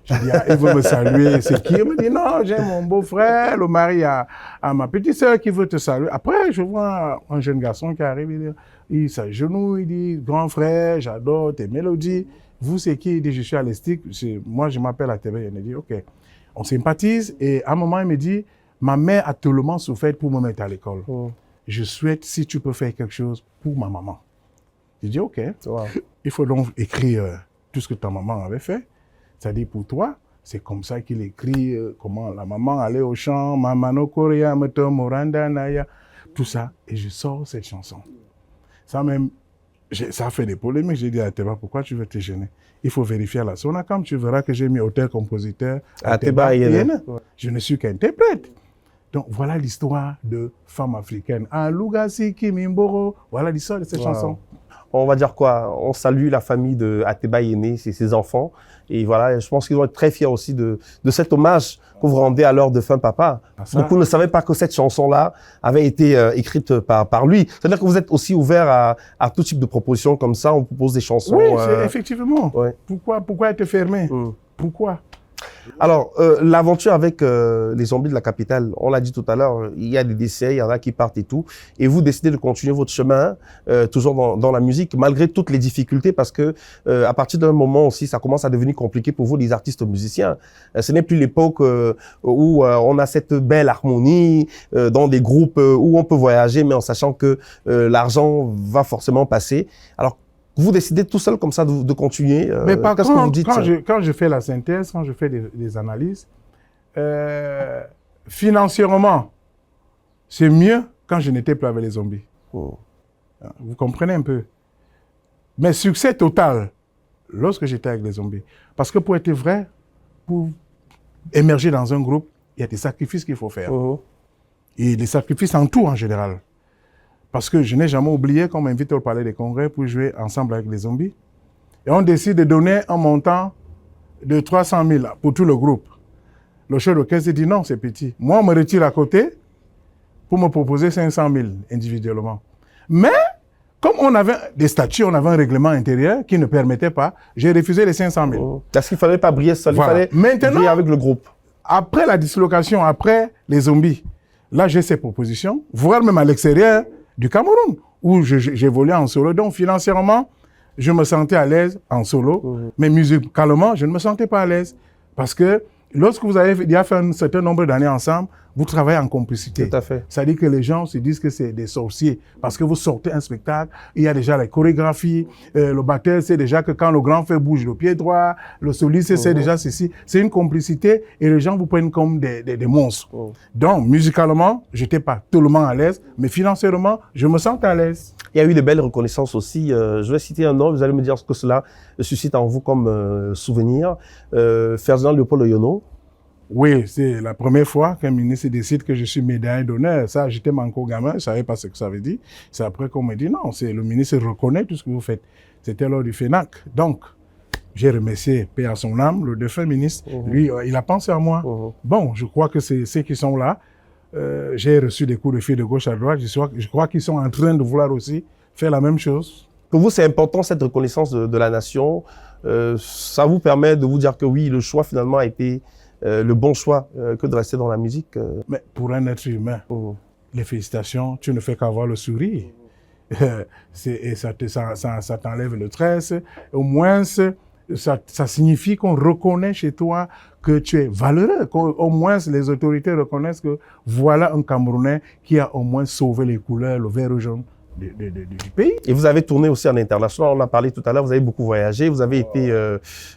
j'ai dit, ah, il veut me saluer, c'est qui? Il me dit, non, j'ai mon beau-frère, le mari à ma petite sœur qui veut te saluer. Après, je vois un jeune garçon qui arrive, il s'agenouille, il dit, grand frère, j'adore tes mélodies. Vous, c'est qui? Il dit, je suis à l'Estique. Moi, je m'appelle Ateba. Il me dit, OK. On sympathise et à un moment, il me dit, ma mère a tellement souffert pour me mettre à l'école. Je souhaite, si tu peux faire quelque chose pour ma maman. J'ai dit, OK. Wow. Il faut donc écrire tout ce que ta maman avait fait. C'est-à-dire pour toi, c'est comme ça qu'il écrit comment la maman allait au champ, Mamano Korea, Meto Moranda Naya, tout ça. Et je sors cette chanson. Ça même, ça a fait des polémiques. J'ai dit à Ateba, pourquoi tu veux te gêner? Il faut vérifier à la Sonacam, tu verras que j'ai mis auteur-compositeur Ateba Eyene. Je ne suis qu'interprète. Donc, voilà l'histoire de femmes africaines. Ah, Lugasi Kimimboro, voilà l'histoire de ces chansons. On va dire quoi? On salue la famille de Ateba Yéné, ses enfants. Et voilà, je pense qu'ils vont être très fiers aussi de cet hommage que vous rendez à leur défunt papa. Beaucoup ne savaient pas que cette chanson-là avait été écrite par lui. C'est-à-dire que vous êtes aussi ouvert à tout type de propositions comme ça. On propose des chansons. Oui, effectivement. Ouais. Pourquoi être fermé? Pourquoi? Alors, l'aventure avec les zombies de la capitale, on l'a dit tout à l'heure, il y a des décès, il y en a qui partent et tout. Et vous décidez de continuer votre chemin, toujours dans la musique, malgré toutes les difficultés, parce que à partir d'un moment aussi, ça commence à devenir compliqué pour vous, les artistes musiciens. Ce n'est plus l'époque où on a cette belle harmonie dans des groupes où on peut voyager, mais en sachant que l'argent va forcément passer. Alors, vous décidez tout seul comme ça de continuer. Mais par contre, que vous dites, quand je fais la synthèse, quand je fais des analyses, financièrement, c'est mieux quand je n'étais plus avec les zombies. Vous comprenez un peu? Mais succès total, lorsque j'étais avec les zombies. Parce que pour être vrai, pour émerger dans un groupe, il y a des sacrifices qu'il faut faire. Et les sacrifices en tout en général. Parce que je n'ai jamais oublié qu'on m'invite au Palais des Congrès pour jouer ensemble avec les zombies. Et on décide de donner un montant de 300 000 pour tout le groupe. Le chef d'orchestre dit non, c'est petit. Moi, on me retire à côté pour me proposer 500 000 individuellement. Mais, comme on avait des statuts, on avait un règlement intérieur qui ne permettait pas, j'ai refusé les 500 000. Parce qu'il ne fallait pas briller seul, voilà. Il fallait briller avec le groupe. Après la dislocation, après les zombies, là, j'ai ces propositions, voire même à l'extérieur du Cameroun, où j'évoluais en solo. Donc, financièrement, je me sentais à l'aise en solo, mais musicalement, je ne me sentais pas à l'aise. Parce que lorsque vous avez déjà fait un certain nombre d'années ensemble, vous travaillez en complicité. Tout à fait. Ça dit que les gens se disent que c'est des sorciers. Parce que vous sortez un spectacle, il y a déjà la chorégraphie, le batteur sait déjà que quand le grand frère bouge le pied droit, le soliste sait déjà ceci. C'est une complicité et les gens vous prennent comme des monstres. Donc, musicalement, j'étais pas totalement à l'aise, mais financièrement, je me sens à l'aise. Il y a eu de belles reconnaissances aussi. Je vais citer un nom, vous allez me dire ce que cela suscite en vous comme souvenir. Ferdinand Léopold Oyono. Oui, c'est la première fois qu'un ministre décide que je suis médaillé d'honneur. Ça, j'étais encore gamin, je ne savais pas ce que ça veut dire. C'est après qu'on me dit non, le ministre reconnaît tout ce que vous faites. C'était lors du FENAC. Donc, j'ai remercié, paix à son âme, le défunt ministre. Lui, il a pensé à moi. Bon, je crois que c'est ceux qui sont là. J'ai reçu des coups de fil de gauche à droite. Je crois qu'ils sont en train de vouloir aussi faire la même chose. Pour vous, c'est important cette reconnaissance de la nation. Ça vous permet de vous dire que oui, le choix finalement a été le bon choix que de rester dans la musique. Mais pour un être humain, les félicitations, tu ne fais qu'avoir le sourire. Et ça t'enlève le stress. Au moins, ça signifie qu'on reconnaît chez toi que tu es valeureux. Qu'au moins, les autorités reconnaissent que voilà un Camerounais qui a au moins sauvé les couleurs, le vert et jaune du pays. Et vous avez tourné aussi en international, on en a parlé tout à l'heure, vous avez beaucoup voyagé, vous avez été,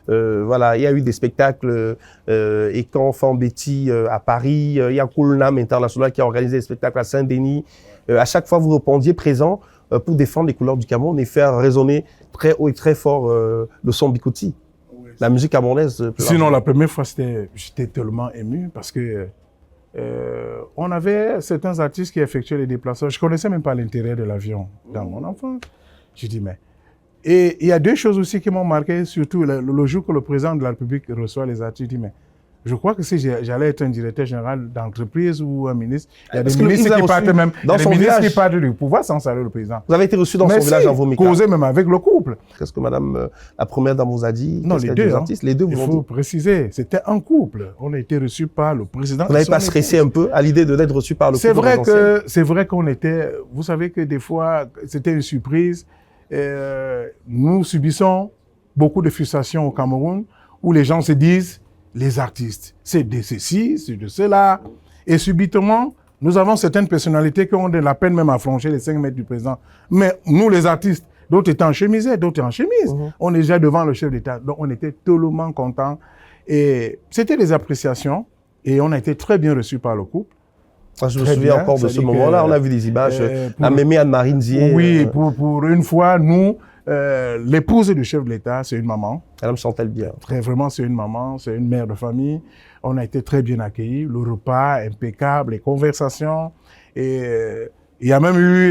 voilà, il y a eu des spectacles, Ekan, Fambeti à Paris, il y a Coolnam International qui a organisé des spectacles à Saint-Denis. À chaque fois, vous répondiez présent pour défendre les couleurs du Cameroun et faire résonner très haut et très fort le son Bikouti, la musique camerounaise. Sinon, la première fois, j'étais tellement ému parce que on avait certains artistes qui effectuaient les déplacements. Je ne connaissais même pas l'intérieur de l'avion dans mon enfance. Je dis, mais... Et il y a deux choses aussi qui m'ont marqué, surtout le jour que le président de la République reçoit les artistes. Je dis, mais je crois que si j'allais être un directeur général d'entreprise ou un ministre, il y a des ministres qui partent même, dans son village, qui partent du pouvoir sans saluer le président. Vous avez été reçu dans son village en Vomica. Causé même avec le couple. Qu'est-ce que madame la première dame vous a dit? Non, les deux. Artistes, les deux vous ont dit. Il faut préciser, c'était un couple. On a été reçus par le président. Vous n'avez pas stressé un peu à l'idée d'être reçu par le couple? C'est vrai qu'on était, vous savez que des fois, c'était une surprise. Nous subissons beaucoup de frustrations au Cameroun où les gens se disent, les artistes, c'est de ceci, c'est de cela. Et subitement, nous avons certaines personnalités qui ont de la peine même à franchir les 5 mètres du président. Mais nous, les artistes, d'autres étaient en chemisette, d'autres en chemise. On est déjà devant le chef d'État. Donc, on était tellement contents. Et c'était des appréciations. Et on a été très bien reçus par le couple. Je me souviens encore de ce moment-là. On a vu des images. La mémé Anne-Marie Ndiaye. Oui, pour une fois, nous, L'épouse du chef de l'État, c'est une maman. Madame Chantal Biya. Vraiment, c'est une maman, c'est une mère de famille. On a été très bien accueillis. Le repas impeccable, les conversations. Et il y a même eu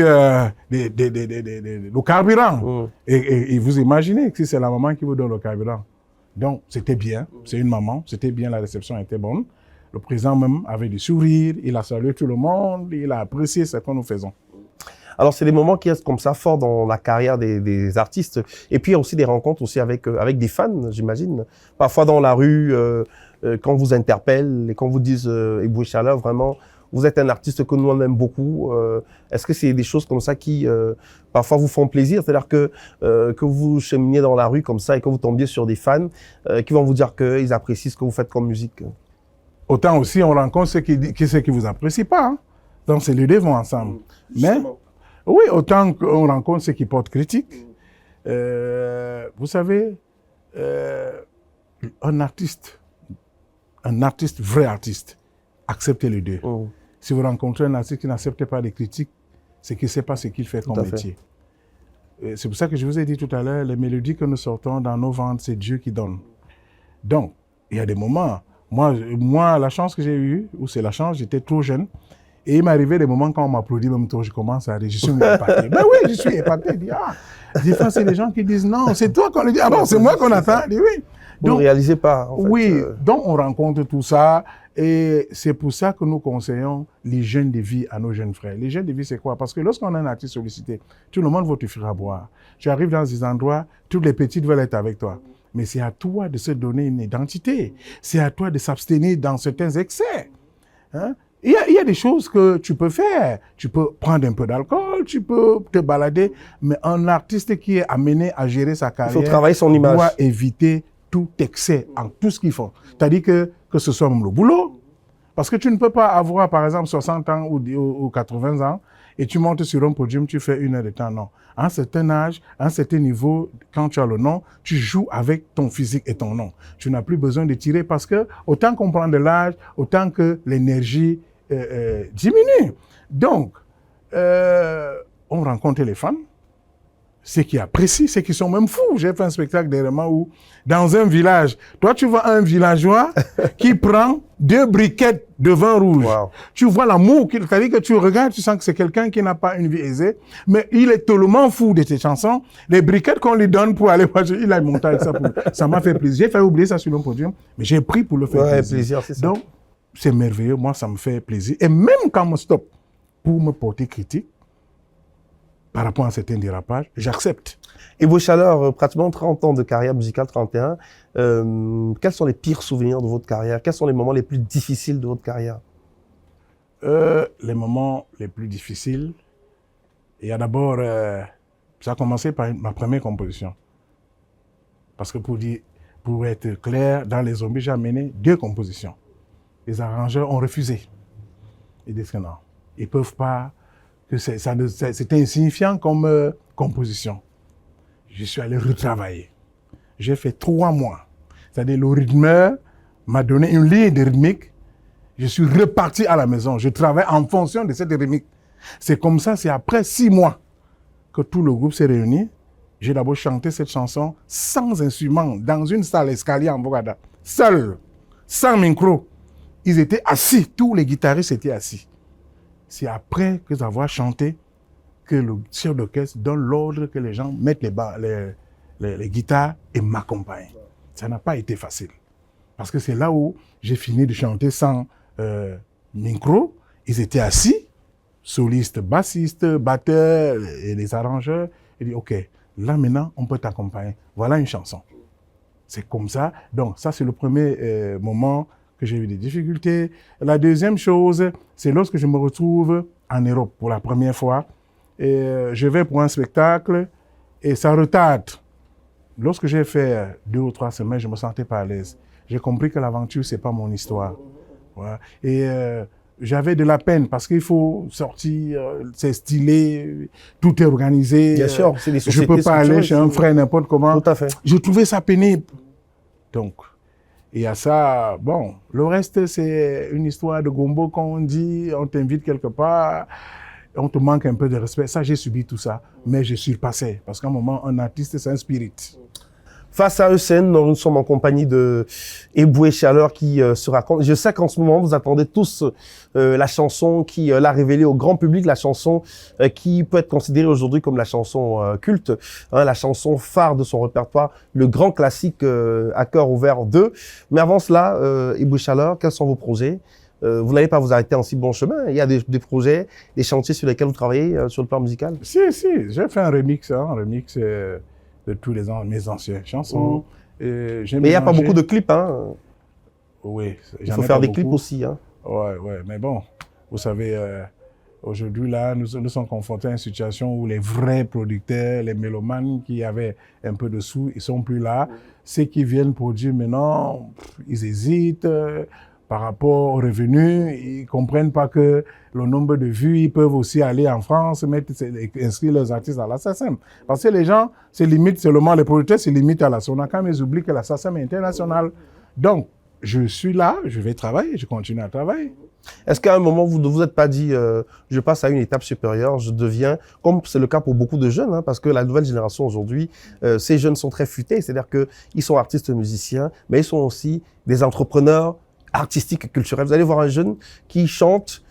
le carburant. Et vous imaginez que c'est la maman qui vous donne le carburant. Donc, c'était bien. C'est une maman. C'était bien, la réception était bonne. Le président même avait du sourire. Il a salué tout le monde. Il a apprécié ce que nous faisons. Alors, c'est des moments qui restent comme ça forts dans la carrière des artistes. Et puis, il y a aussi des rencontres aussi avec des fans, j'imagine. Parfois dans la rue, quand on vous interpelle et quand vous disent Eboué Chaleur, vraiment, vous êtes un artiste que nous on aime beaucoup. Est-ce que c'est des choses comme ça qui parfois vous font plaisir? C'est-à-dire que vous cheminiez dans la rue comme ça et que vous tombiez sur des fans qui vont vous dire qu'ils apprécient ce que vous faites comme musique? Autant aussi, on rencontre ceux qui vous apprécient pas. Hein. Donc, ces deux vont ensemble. Mais, oui, autant qu'on rencontre ceux qui portent critique. Vous savez, un artiste, vrai artiste, acceptez les deux. Si vous rencontrez un artiste qui n'accepte pas les critiques, c'est qu'il ne sait pas ce qu'il fait comme métier. C'est pour ça que je vous ai dit tout à l'heure, les mélodies que nous sortons dans nos ventes, c'est Dieu qui donne. Donc, il y a des moments, moi la chance que j'ai eue, ou c'est la chance, j'étais trop jeune, et il m'arrivait des moments quand on m'applaudit, même toi, je commence à rire, je suis épaté. Ben oui, je suis épaté. Des fois, c'est les gens qui disent non, c'est toi qu'on le dit. Ah bon, c'est moi qu'on attend. Je dis oui. Vous ne réalisez pas, en fait. Oui, donc on rencontre tout ça, et c'est pour ça que nous conseillons l'hygiène de vie à nos jeunes frères. L'hygiène de vie, c'est quoi? Parce que lorsqu'on a un artiste sollicité, tout le monde va te faire à boire. Tu arrives dans des endroits, toutes les petites veulent être avec toi. Mais c'est à toi de se donner une identité. C'est à toi de s'abstenir dans certains excès. Hein? Il y a des choses que tu peux faire. Tu peux prendre un peu d'alcool, tu peux te balader, mais un artiste qui est amené à gérer sa carrière, il faut travailler son image, doit éviter tout excès en tout ce qu'ils font. C'est-à-dire que ce soit même le boulot, parce que tu ne peux pas avoir, par exemple, 60 ans ou 80 ans, et tu montes sur un podium, tu fais 1 heure de temps. Non. À un certain âge, à un certain niveau, quand tu as le nom, tu joues avec ton physique et ton nom. Tu n'as plus besoin de tirer parce que, autant qu'on prend de l'âge, autant que l'énergie diminue. Donc, on rencontre les fans, ceux qui apprécient, ceux qui sont même fous. J'ai fait un spectacle dernièrement où, dans un village, toi tu vois un villageois qui prend 2 briquettes de vin rouge. Wow. Tu vois l'amour, c'est-à-dire que tu regardes, tu sens que c'est quelqu'un qui n'a pas une vie aisée, mais il est tellement fou de tes chansons. Les briquettes qu'on lui donne pour aller voir, il a monté avec ça. Ça m'a fait plaisir. J'ai fait oublier ça sur le podium, mais j'ai pris pour le faire plaisir. C'est ça. Donc, c'est merveilleux. Moi, ça me fait plaisir. Et même quand on me stoppe pour me porter critique, par rapport à certains dérapages, j'accepte. Eboué Chaleur, pratiquement 30 ans de carrière musicale, 31. Quels sont les pires souvenirs de votre carrière? Quels sont les moments les plus difficiles de votre carrière? Les moments les plus difficiles, il y a d'abord, ça a commencé par ma première composition. Parce que pour être clair, dans Les Zombies, j'ai amené 2 compositions. Les arrangeurs ont refusé. Ils disent que non, ils ne peuvent pas, que c'était insignifiant comme composition. Je suis allé retravailler. J'ai fait 3 mois. C'est-à-dire le rythmeur m'a donné une ligne de rythmique. Je suis reparti à la maison. Je travaille en fonction de cette rythmique. C'est comme ça, c'est après 6 mois que tout le groupe s'est réuni. J'ai d'abord chanté cette chanson sans instrument, dans une salle escalier en Bogada. Seul, sans micro. Ils étaient assis, tous les guitaristes étaient assis. C'est après que d'avoir chanté que le chef d'orchestre donne l'ordre que les gens mettent les guitares et m'accompagnent. Ça n'a pas été facile. Parce que c'est là où j'ai fini de chanter sans micro. Ils étaient assis, solistes, bassistes, batteurs et les arrangeurs. Ils disent, OK, là maintenant, on peut t'accompagner. Voilà une chanson. C'est comme ça. Donc ça, c'est le premier moment que j'ai eu des difficultés. La deuxième chose, c'est lorsque je me retrouve en Europe pour la première fois. Et je vais pour un spectacle et ça retarde. Lorsque j'ai fait 2 ou 3 semaines, je me sentais pas à l'aise. J'ai compris que l'aventure, c'est pas mon histoire. Voilà. Et j'avais de la peine parce qu'il faut sortir, c'est stylé, tout est organisé. Bien sûr, c'est des sociétés. Je peux pas aller chez un frère n'importe comment. Tout à fait. Je trouvais ça pénible. Donc, et à ça, bon, le reste, c'est une histoire de gombo qu'on dit, on t'invite quelque part. on te manque un peu de respect. Ça, j'ai subi tout ça, mais je suis passé. Parce qu'à un moment, un artiste, c'est un spirit. Face à ECN, nous sommes en compagnie de Eboué Chaleur qui se raconte. Je sais qu'en ce moment, vous attendez tous la chanson qui l'a révélée au grand public, la chanson qui peut être considérée aujourd'hui comme la chanson culte, hein, la chanson phare de son répertoire, le grand classique À cœur ouvert 2. Mais avant cela, Eboué Chaleur, quels sont vos projets? Vous n'allez pas vous arrêter en si bon chemin. Il y a des projets, des chantiers sur lesquels vous travaillez sur le plan musical? Si, j'ai fait un remix de tous mes anciennes chansons. Mais il n'y a pas beaucoup de clips, hein? Oui. Il faut faire des clips aussi, hein? Ouais. Mais bon, vous savez, aujourd'hui, là, nous sommes confrontés à une situation où les vrais producteurs, les mélomanes qui avaient un peu de sous, ils sont plus là. Ceux qui viennent produire maintenant, ils hésitent. Par rapport aux revenus, ils comprennent pas que le nombre de vues, ils peuvent aussi aller en France, inscrire leurs artistes à la SACEM. Parce que les gens se limitent seulement, les producteurs se limitent à la SONACA, mais ils oublient que la SACEM est internationale. Donc, je suis là, je vais travailler, je continue à travailler. Est-ce qu'à un moment, vous ne vous êtes pas dit, je passe à une étape supérieure, je deviens, comme c'est le cas pour beaucoup de jeunes, hein, parce que la nouvelle génération aujourd'hui, ces jeunes sont très futés, c'est-à-dire qu'ils sont artistes musiciens, mais ils sont aussi des entrepreneurs artistiques et culturels. Vous allez voir un jeune qui chante,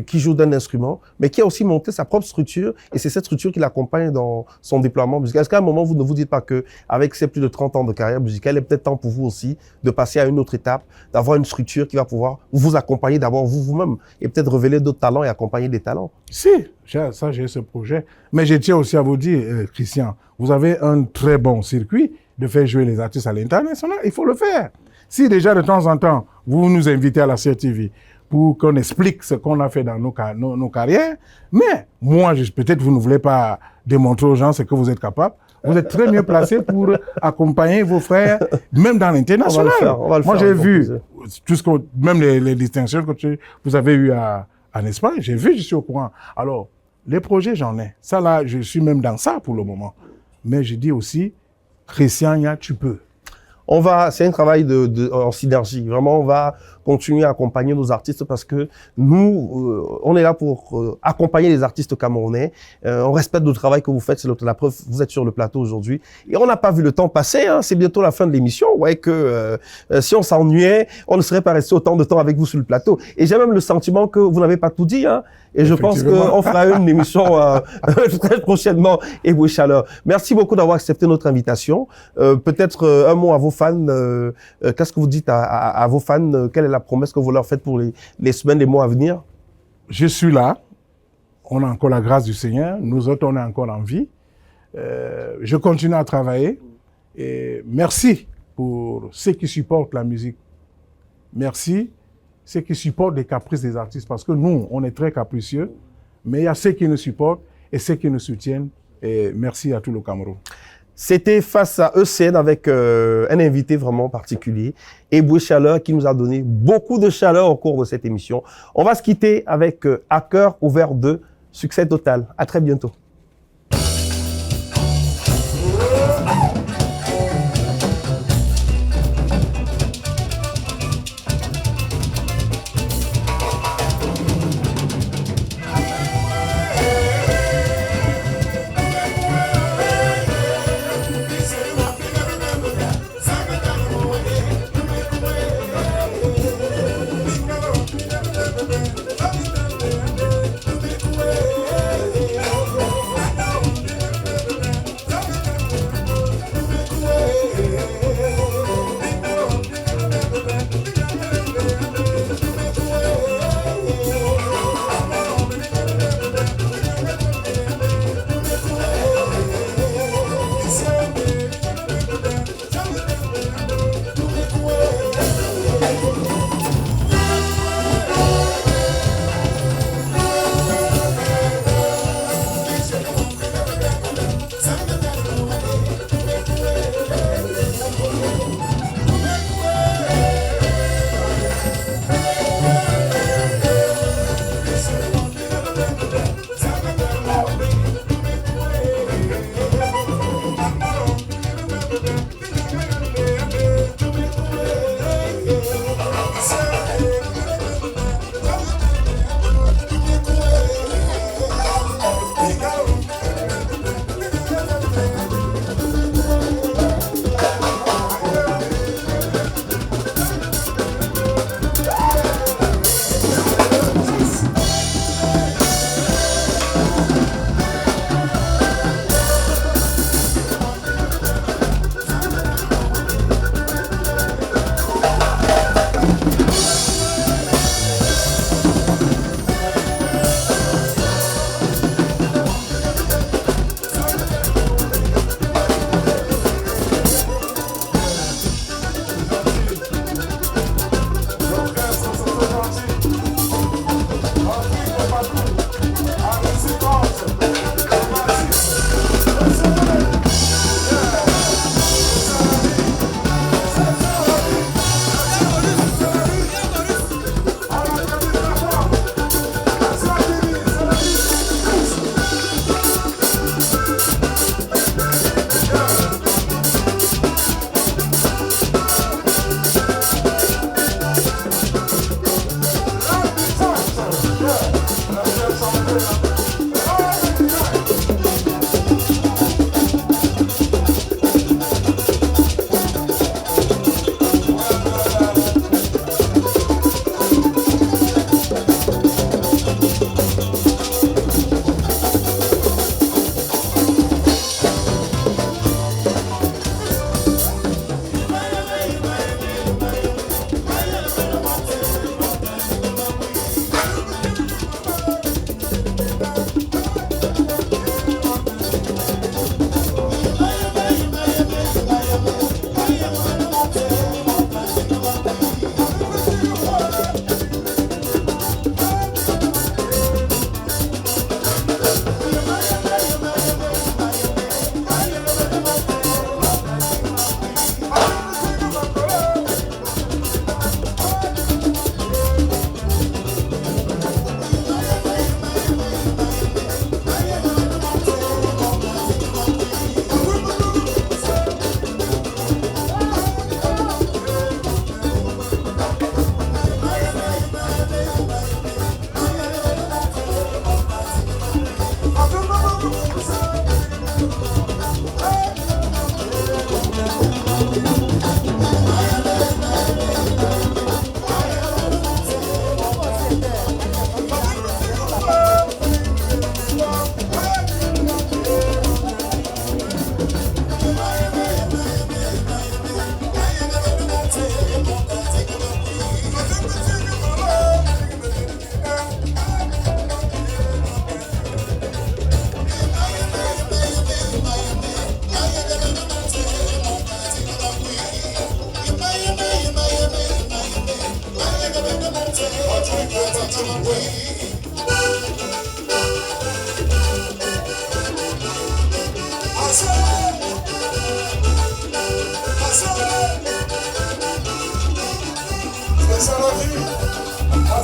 qui joue d'un instrument, mais qui a aussi monté sa propre structure, et c'est cette structure qui l'accompagne dans son déploiement musical. Est-ce qu'à un moment, vous ne vous dites pas que, avec ces plus de 30 ans de carrière musicale, il est peut-être temps pour vous aussi de passer à une autre étape, d'avoir une structure qui va pouvoir vous accompagner d'abord vous-même, et peut-être révéler d'autres talents et accompagner des talents? Si, ça, j'ai ce projet. Mais je tiens aussi à vous dire, Christian, vous avez un très bon circuit de faire jouer les artistes à l'international. Il faut le faire. Si déjà de temps en temps, vous nous invitez à la CRTV pour qu'on explique ce qu'on a fait dans nos carrières, mais moi, peut-être vous ne voulez pas démontrer aux gens ce que vous êtes capable, vous êtes très mieux placé pour accompagner vos frères, même dans l'international. On va le faire. Moi, j'ai vu, même les distinctions que vous avez eues en Espagne, j'ai vu, je suis au courant. Alors, les projets, j'en ai. Ça là, je suis même dans ça pour le moment. Mais je dis aussi, Christian, tu peux. C'est un travail en synergie. Vraiment, on va continuer à accompagner nos artistes parce que nous, on est là pour accompagner les artistes camerounais. On respecte le travail que vous faites. C'est la preuve, vous êtes sur le plateau aujourd'hui. Et on n'a pas vu le temps passer, hein. C'est bientôt la fin de l'émission. Ouais, que si on s'ennuyait, on ne serait pas resté autant de temps avec vous sur le plateau. Et j'ai même le sentiment que vous n'avez pas tout dit, hein. Et je pense qu'on fera une émission très prochainement. Eboué Chaleur, merci beaucoup d'avoir accepté notre invitation. Peut-être un mot à vos fans. Qu'est-ce que vous dites à vos fans? Quelle est la promesse que vous leur faites pour les semaines, les mois à venir? Je suis là. On a encore la grâce du Seigneur. Nous autres, on est encore en vie. Je continue à travailler. Et merci pour ceux qui supportent la musique. Merci ceux qui supportent les caprices des artistes. Parce que nous, on est très capricieux. Mais il y a ceux qui nous supportent et ceux qui nous soutiennent. Et merci à tout le Cameroun. C'était Face à ECN avec un invité vraiment particulier, Eboué Chaleur, qui nous a donné beaucoup de chaleur au cours de cette émission. On va se quitter avec À cœur ouvert 2, succès total. À très bientôt.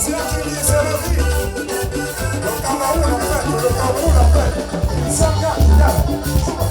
C'est la vie, c'est la vie. Le Cameroun, en fait, le Cameroun, en fait. Il s'engage, regarde.